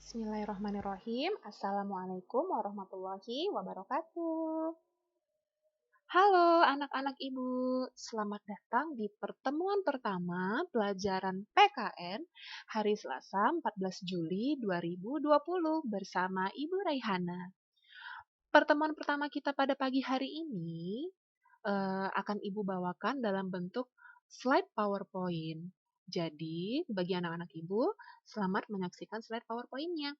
Bismillahirrahmanirrahim. Assalamualaikum warahmatullahi wabarakatuh. Halo anak-anak ibu, selamat datang di pertemuan pertama pelajaran PKN hari Selasa 14 Juli 2020 bersama Ibu Raihana. Pertemuan pertama kita pada pagi hari ini akan Ibu bawakan dalam bentuk slide PowerPoint. Jadi, bagi anak-anak Ibu, selamat menyaksikan slide PowerPoint-nya.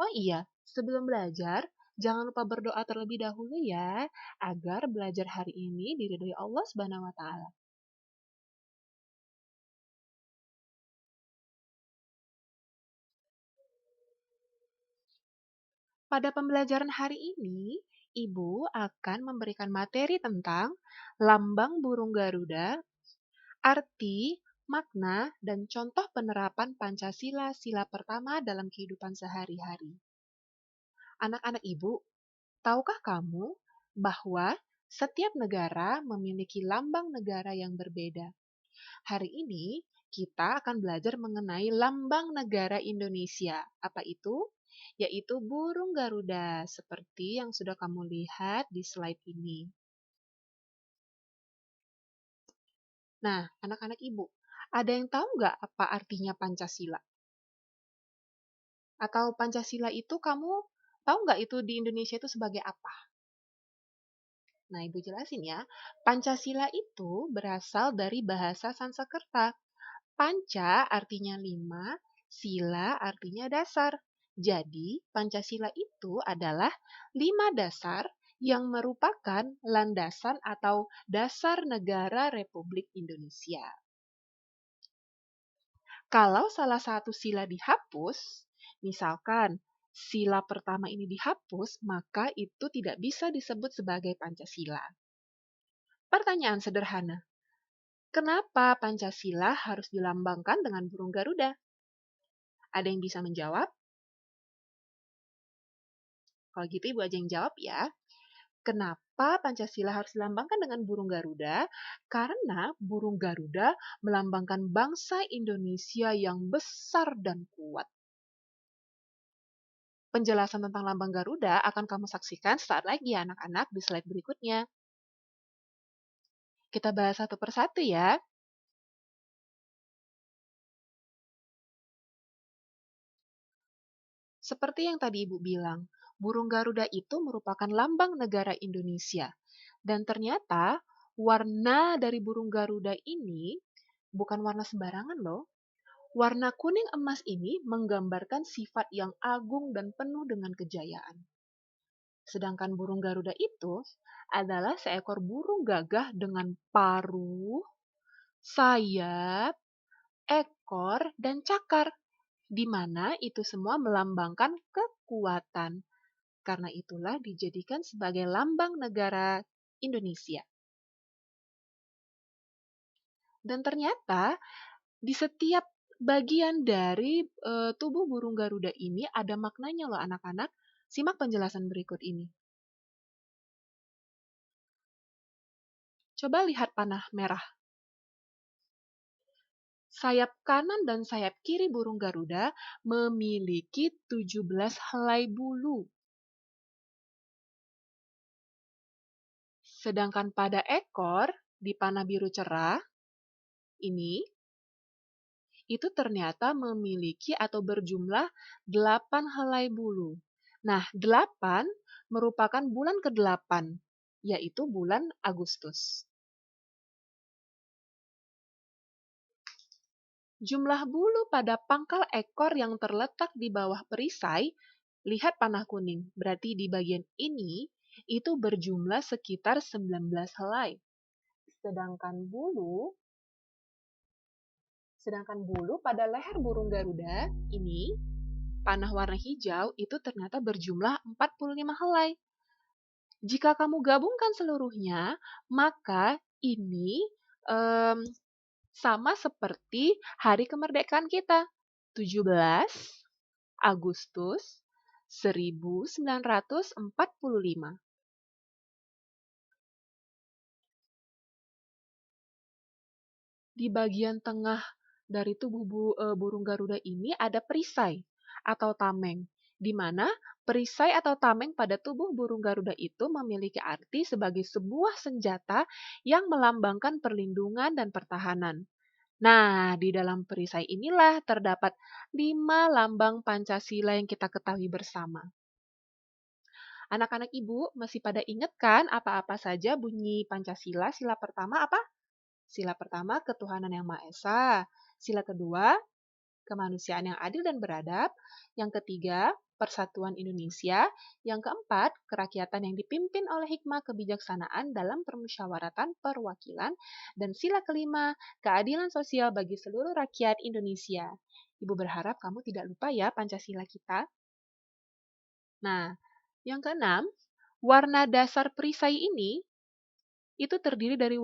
Oh iya, sebelum belajar, jangan lupa berdoa terlebih dahulu ya, agar belajar hari ini diridhoi Allah Subhanahu wa taala. Pada pembelajaran hari ini, Ibu akan memberikan materi tentang lambang burung Garuda, arti, makna, dan contoh penerapan Pancasila sila pertama dalam kehidupan sehari-hari. Anak-anak Ibu, tahukah kamu bahwa setiap negara memiliki lambang negara yang berbeda? Hari ini kita akan belajar mengenai lambang negara Indonesia. Apa itu? Yaitu burung Garuda, seperti yang sudah kamu lihat di slide ini. Nah, anak-anak Ibu, ada yang tahu nggak apa artinya Pancasila? Atau Pancasila itu kamu tahu nggak itu di Indonesia itu sebagai apa? Nah, Ibu jelasin ya. Pancasila itu berasal dari bahasa Sanskerta. Panca artinya 5, sila artinya dasar. Jadi, Pancasila itu adalah 5 dasar yang merupakan landasan atau dasar negara Republik Indonesia. Kalau salah satu sila dihapus, misalkan sila pertama ini dihapus, maka itu tidak bisa disebut sebagai Pancasila. Pertanyaan sederhana, kenapa Pancasila harus dilambangkan dengan burung Garuda? Ada yang bisa menjawab? Kalau gitu Ibu aja yang jawab ya. Kenapa Pancasila harus dilambangkan dengan burung Garuda? Karena burung Garuda melambangkan bangsa Indonesia yang besar dan kuat. Penjelasan tentang lambang Garuda akan kamu saksikan saat lagi ya anak-anak di slide berikutnya. Kita bahas satu persatu ya. Seperti yang tadi Ibu bilang, burung Garuda itu merupakan lambang negara Indonesia. Dan ternyata warna dari burung Garuda ini bukan warna sembarangan loh. Warna kuning emas ini menggambarkan sifat yang agung dan penuh dengan kejayaan. Sedangkan burung Garuda itu adalah seekor burung gagah dengan paruh, sayap, ekor, dan cakar, di mana itu semua melambangkan kekuatan. Karena itulah dijadikan sebagai lambang negara Indonesia. Dan ternyata di setiap bagian dari tubuh burung Garuda ini ada maknanya loh anak-anak. Simak penjelasan berikut ini. Coba lihat panah merah. Sayap kanan dan sayap kiri burung Garuda memiliki 17 helai bulu. Sedangkan pada ekor di panah biru cerah ini itu ternyata memiliki atau berjumlah 8 helai bulu. Nah, 8 merupakan bulan ke-8, yaitu bulan Agustus. Jumlah bulu pada pangkal ekor yang terletak di bawah perisai, lihat panah kuning, berarti di bagian ini, itu berjumlah sekitar 19 helai. Sedangkan bulu pada leher burung Garuda ini, panah warna hijau itu ternyata berjumlah 45 helai. Jika kamu gabungkan seluruhnya, maka ini sama seperti hari kemerdekaan kita, 17 Agustus 1945. Di bagian tengah dari tubuh burung Garuda ini ada perisai. atau tameng, di mana perisai atau tameng pada tubuh burung Garuda itu memiliki arti sebagai sebuah senjata yang melambangkan perlindungan dan pertahanan. Nah, di dalam perisai inilah terdapat 5 lambang Pancasila yang kita ketahui bersama. Anak-anak ibu masih pada ingat kan apa-apa saja bunyi Pancasila? Sila pertama apa? Sila pertama ketuhanan yang Maha Esa. Sila kedua kemanusiaan yang adil dan beradab. Yang ketiga, persatuan Indonesia. Yang keempat, kerakyatan yang dipimpin oleh hikmah kebijaksanaan dalam permusyawaratan perwakilan. Dan sila kelima, keadilan sosial bagi seluruh rakyat Indonesia. Ibu berharap kamu tidak lupa ya Pancasila kita. Nah, yang keenam, warna dasar perisai ini itu terdiri dari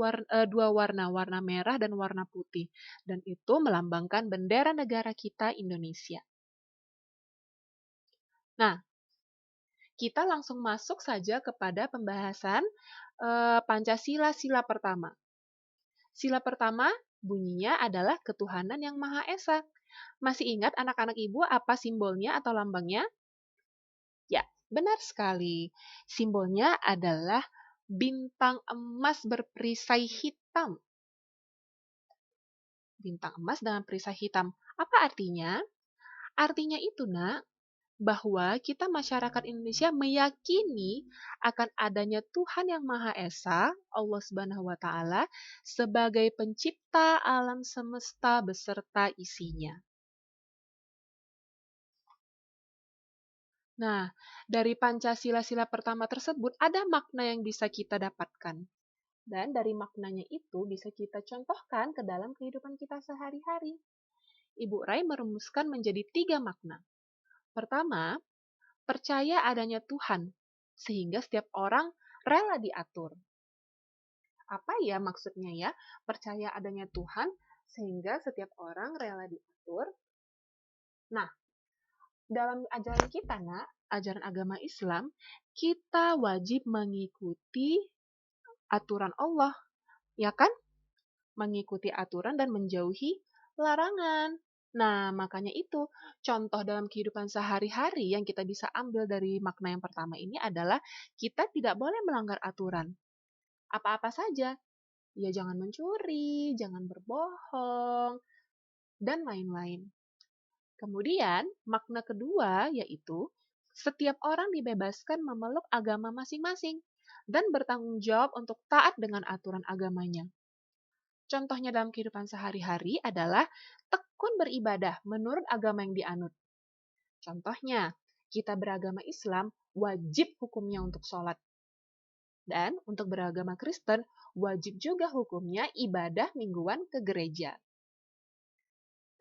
dua warna, warna merah dan warna putih. Dan itu melambangkan bendera negara kita Indonesia. Nah, kita langsung masuk saja kepada pembahasan Pancasila sila pertama. Sila pertama bunyinya adalah ketuhanan yang Maha Esa. Masih ingat anak-anak ibu apa simbolnya atau lambangnya? Ya, benar sekali. Simbolnya adalah bintang emas berperisai hitam. Bintang emas dengan perisai hitam. Apa artinya? Artinya itu, Nak, bahwa kita masyarakat Indonesia meyakini akan adanya Tuhan yang Maha Esa, Allah Subhanahu wa taala, sebagai pencipta alam semesta beserta isinya. Nah, dari Pancasila sila pertama tersebut ada makna yang bisa kita dapatkan. Dan dari maknanya itu bisa kita contohkan ke dalam kehidupan kita sehari-hari. Ibu Rai merumuskan menjadi 3 makna. Pertama, percaya adanya Tuhan, sehingga setiap orang rela diatur. Apa ya maksudnya ya? Percaya adanya Tuhan, sehingga setiap orang rela diatur. Nah, dalam ajaran kita, Nak, ajaran agama Islam, kita wajib mengikuti aturan Allah, ya kan? Mengikuti aturan dan menjauhi larangan. Nah, makanya itu contoh dalam kehidupan sehari-hari yang kita bisa ambil dari makna yang pertama ini adalah kita tidak boleh melanggar aturan. Apa-apa saja. Ya jangan mencuri, jangan berbohong, dan lain-lain. Kemudian, makna kedua yaitu setiap orang dibebaskan memeluk agama masing-masing dan bertanggung jawab untuk taat dengan aturan agamanya. Contohnya dalam kehidupan sehari-hari adalah tekun beribadah menurut agama yang dianut. Contohnya, kita beragama Islam wajib hukumnya untuk sholat. Dan untuk beragama Kristen, wajib juga hukumnya ibadah mingguan ke gereja.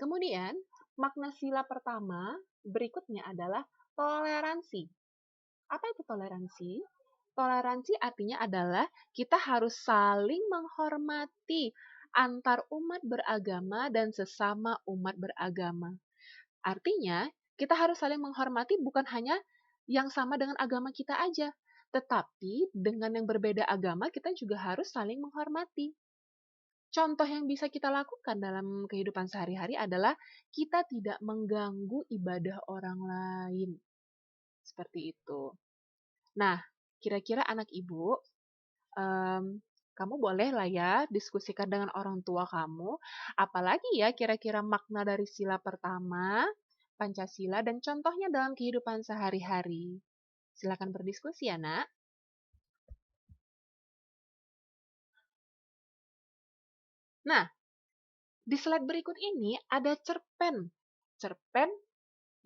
Kemudian, makna sila pertama berikutnya adalah toleransi. Apa itu toleransi? Toleransi artinya adalah kita harus saling menghormati antar umat beragama dan sesama umat beragama. Artinya, kita harus saling menghormati bukan hanya yang sama dengan agama kita aja, tetapi dengan yang berbeda agama kita juga harus saling menghormati. Contoh yang bisa kita lakukan dalam kehidupan sehari-hari adalah kita tidak mengganggu ibadah orang lain. Seperti itu. Nah, kira-kira anak ibu, kamu boleh lah ya diskusikan dengan orang tua kamu, apalagi ya kira-kira makna dari sila pertama, Pancasila, dan contohnya dalam kehidupan sehari-hari. Silakan berdiskusi ya, Nak. Nah, di slide berikut ini ada cerpen. Cerpen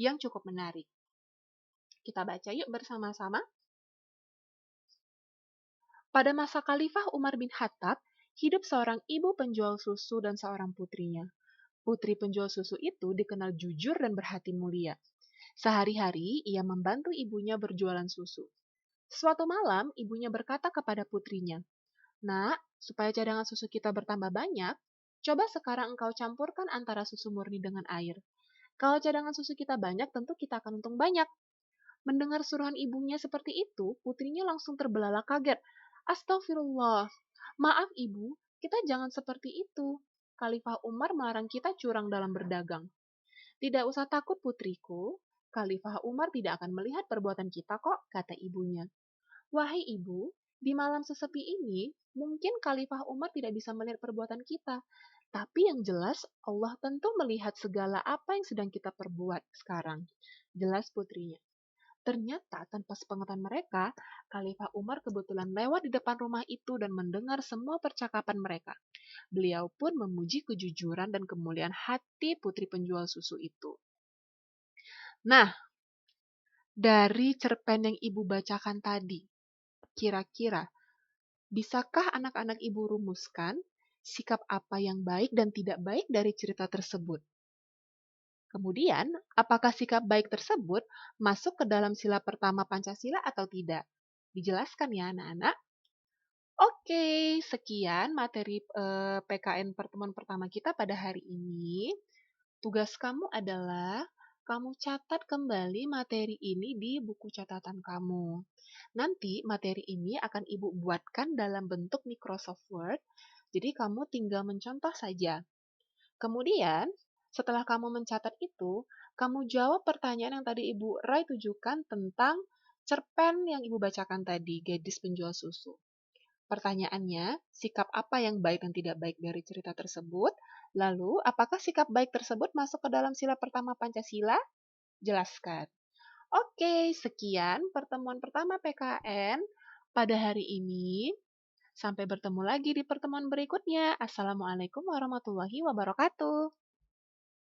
yang cukup menarik. Kita baca yuk bersama-sama. Pada masa Khalifah Umar bin Khattab, hidup seorang ibu penjual susu dan seorang putrinya. Putri penjual susu itu dikenal jujur dan berhati mulia. Sehari-hari ia membantu ibunya berjualan susu. Suatu malam, ibunya berkata kepada putrinya, "Nak, supaya cadangan susu kita bertambah banyak, coba sekarang engkau campurkan antara susu murni dengan air. Kalau cadangan susu kita banyak, tentu kita akan untung banyak." Mendengar suruhan ibunya seperti itu, putrinya langsung terbelalak kaget. "Astagfirullah, maaf ibu, kita jangan seperti itu. Khalifah Umar melarang kita curang dalam berdagang." "Tidak usah takut putriku, Khalifah Umar tidak akan melihat perbuatan kita kok, kata ibunya. Wahai ibu, di malam sesepi ini, mungkin Khalifah Umar tidak bisa melihat perbuatan kita. Tapi yang jelas, Allah tentu melihat segala apa yang sedang kita perbuat sekarang. Jelas putrinya. Ternyata tanpa sepengetahuan mereka, Khalifah Umar kebetulan lewat di depan rumah itu dan mendengar semua percakapan mereka. Beliau pun memuji kejujuran dan kemuliaan hati putri penjual susu itu. Nah, dari cerpen yang ibu bacakan tadi, kira-kira bisakah anak-anak ibu rumuskan sikap apa yang baik dan tidak baik dari cerita tersebut? Kemudian, apakah sikap baik tersebut masuk ke dalam sila pertama Pancasila atau tidak? Dijelaskan ya anak-anak. Oke, sekian materi PKN pertemuan pertama kita pada hari ini. Tugas kamu adalah kamu catat kembali materi ini di buku catatan kamu. Nanti materi ini akan Ibu buatkan dalam bentuk Microsoft Word, jadi kamu tinggal mencontoh saja. Kemudian, setelah kamu mencatat itu, kamu jawab pertanyaan yang tadi Ibu Rai tujukan tentang cerpen yang Ibu bacakan tadi, Gadis Penjual Susu. Pertanyaannya, sikap apa yang baik dan tidak baik dari cerita tersebut? Lalu, apakah sikap baik tersebut masuk ke dalam sila pertama Pancasila? Jelaskan. Oke, sekian pertemuan pertama PKN pada hari ini. Sampai bertemu lagi di pertemuan berikutnya. Assalamualaikum warahmatullahi wabarakatuh.